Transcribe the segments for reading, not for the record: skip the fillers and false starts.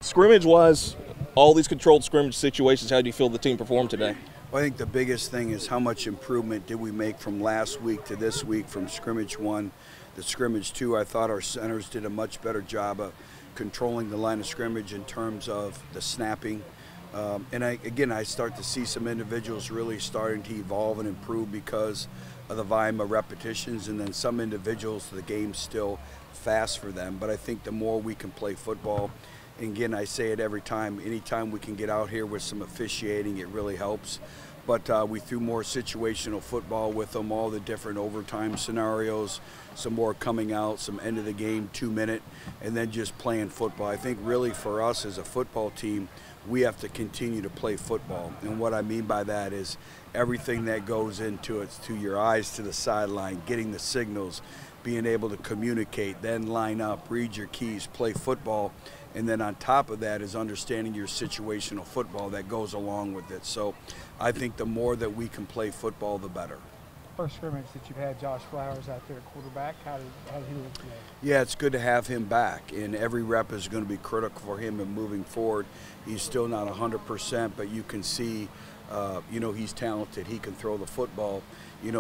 Scrimmage-wise, all these controlled scrimmage situations, how do you feel the team performed today? Well, I think the biggest thing is how much improvement did we make from last week to this week, from scrimmage 1 to scrimmage 2. I thought our centers did a much better job of controlling the line of scrimmage in terms of the snapping. Again, I start to see some individuals really starting to evolve and improve because of the volume of repetitions, and then some individuals, the game's still fast for them. But I think the more we can play football, and again, I say it every time, anytime we can get out here with some officiating, it really helps. But we threw more situational football with them, all the different overtime scenarios, some more coming out, some end of the game, 2-minute, and then just playing football. I think really for us as a football team, we have to continue to play football. And what I mean by that is everything that goes into it, to your eyes to the sideline, getting the signals, being able to communicate, then line up, read your keys, play football. And then on top of that is understanding your situational football that goes along with it. So I think the more that we can play football, the better. First scrimmage that you've had Josh Flowers out there at quarterback, how did he look today? Yeah, it's good to have him back, and every rep is going to be critical for him in moving forward. He's still not 100%, but you can see, he's talented. He can throw the football.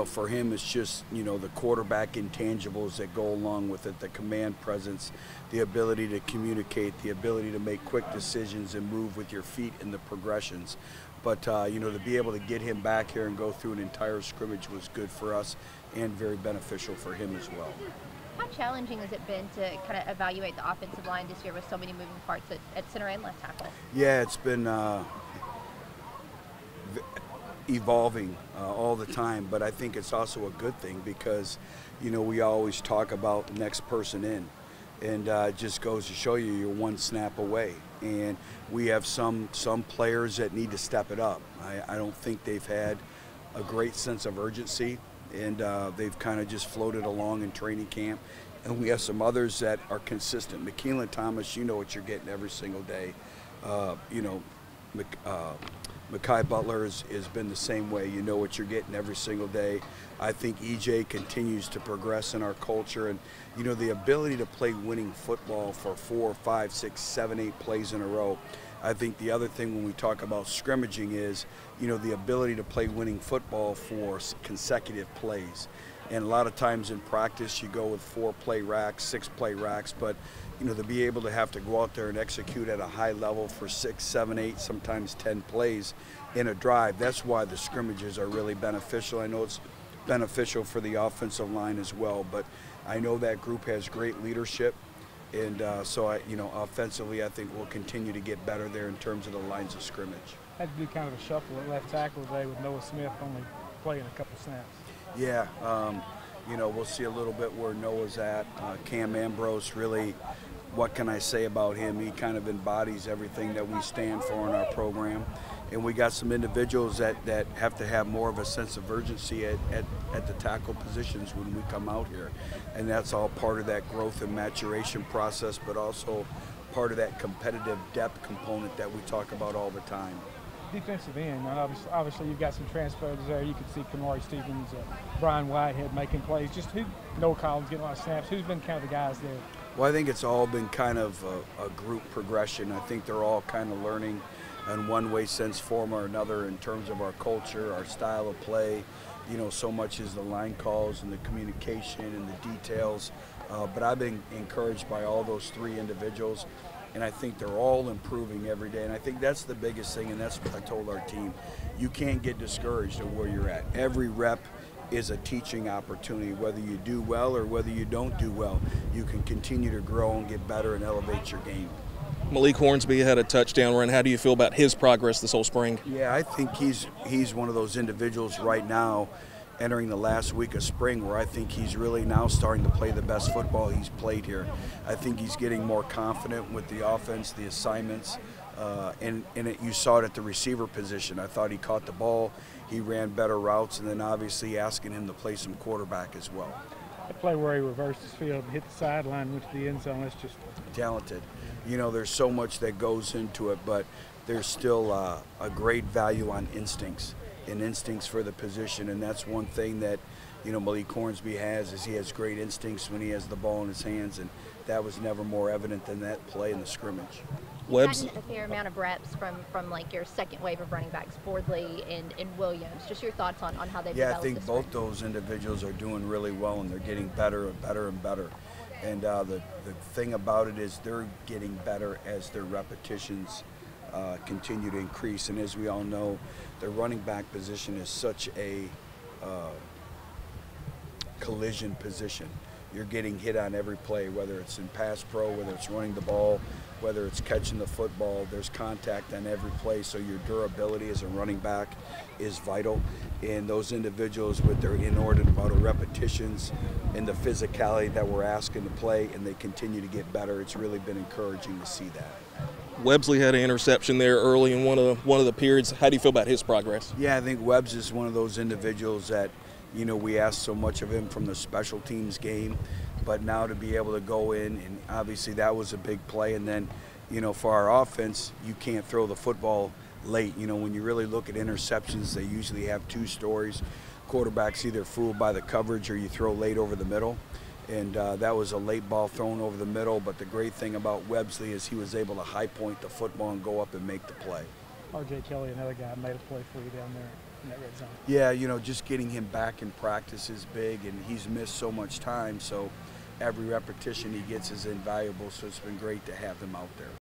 For him, it's just, the quarterback intangibles that go along with it, the command presence, the ability to communicate, the ability to make quick decisions and move with your feet in the progressions. But, to be able to get him back here and go through an entire scrimmage was good for us and very beneficial for him as well. How challenging has it been to kind of evaluate the offensive line this year with so many moving parts at center and left tackle? Yeah, it's been evolving all the time, but I think it's also a good thing because, we always talk about the next person in. And it just goes to show you're one snap away. And we have some players that need to step it up. I don't think they've had a great sense of urgency, and they've kind of just floated along in training camp. And we have some others that are consistent. McKeelan Thomas, you know what you're getting every single day. Mekhi Butler has been the same way. You know what you're getting every single day. I think EJ continues to progress in our culture, and the ability to play winning football for 4, 5, 6, 7, 8 plays in a row. I think the other thing when we talk about scrimmaging is, the ability to play winning football for consecutive plays. And a lot of times in practice you go with 4-play racks, 6-play racks, but to be able to have to go out there and execute at a high level for 6, 7, 8, sometimes 10 plays in a drive, that's why the scrimmages are really beneficial. I know it's beneficial for the offensive line as well, but I know that group has great leadership, and offensively I think we'll continue to get better there in terms of the lines of scrimmage. Had to do kind of a shuffle at left tackle today with Noah Smith only playing a couple snaps. Yeah, we'll see a little bit where Noah's at. Cam Ambrose, really, what can I say about him? He kind of embodies everything that we stand for in our program. And we got some individuals that have to have more of a sense of urgency at the tackle positions when we come out here. And that's all part of that growth and maturation process, but also part of that competitive depth component that we talk about all the time. Defensive end, obviously you've got some transfers there. You can see Kamari Stevens, Brian Whitehead making plays. Just Noah Collins getting a lot of snaps. Who's been kind of the guys there? Well, I think it's all been kind of a group progression. I think they're all kind of learning in one way, sense, form, or another in terms of our culture, our style of play. So much is the line calls and the communication and the details. But I've been encouraged by all those 3 individuals. And I think they're all improving every day. And I think that's the biggest thing, and that's what I told our team. You can't get discouraged at where you're at. Every rep is a teaching opportunity. Whether you do well or whether you don't do well, you can continue to grow and get better and elevate your game. Malik Hornsby had a touchdown run. How do you feel about his progress this whole spring? Yeah, I think he's one of those individuals right now entering the last week of spring where I think he's really now starting to play the best football he's played here. I think he's getting more confident with the offense, the assignments, you saw it at the receiver position. I thought he caught the ball, he ran better routes, and then obviously asking him to play some quarterback as well. The play where he reversed his field, hit the sideline, went to the end zone, that's just talented. There's so much that goes into it, but there's still a great value on instincts. And instincts for the position, and that's one thing that Malik Hornsby has, is he has great instincts when he has the ball in his hands, and that was never more evident than that play in the scrimmage. Webb's Gotten a fair amount of reps from like your second wave of running backs, Fordley and Williams. Just your thoughts on how they've Yeah, I developed think this both spring. those individuals are doing really well, and they're getting better and better and better. And the thing about it is they're getting better as their repetitions continue to increase. And as we all know, the running back position is such a collision position. You're getting hit on every play, whether it's in pass pro, whether it's running the ball, whether it's catching the football. There's contact on every play, so your durability as a running back is vital. And those individuals with their inordinate amount of repetitions and the physicality that we're asking to play, and they continue to get better, it's really been encouraging to see that. Webbsley had an interception there early in one of the periods. How do you feel about his progress? Yeah, I think Webbs is one of those individuals that, you know, we asked so much of him from the special teams game, but now to be able to go in, and obviously that was a big play. And then, you know, for our offense, you can't throw the football late. You know, when you really look at interceptions, they usually have two stories. Quarterback's either fooled by the coverage or you throw late over the middle. And that was a late ball thrown over the middle. But the great thing about Webbsley is he was able to high point the football and go up and make the play. R.J. Kelly, another guy, made a play for you down there in that red zone. Yeah, you know, just getting him back in practice is big, and he's missed so much time. So every repetition he gets is invaluable. So it's been great to have him out there.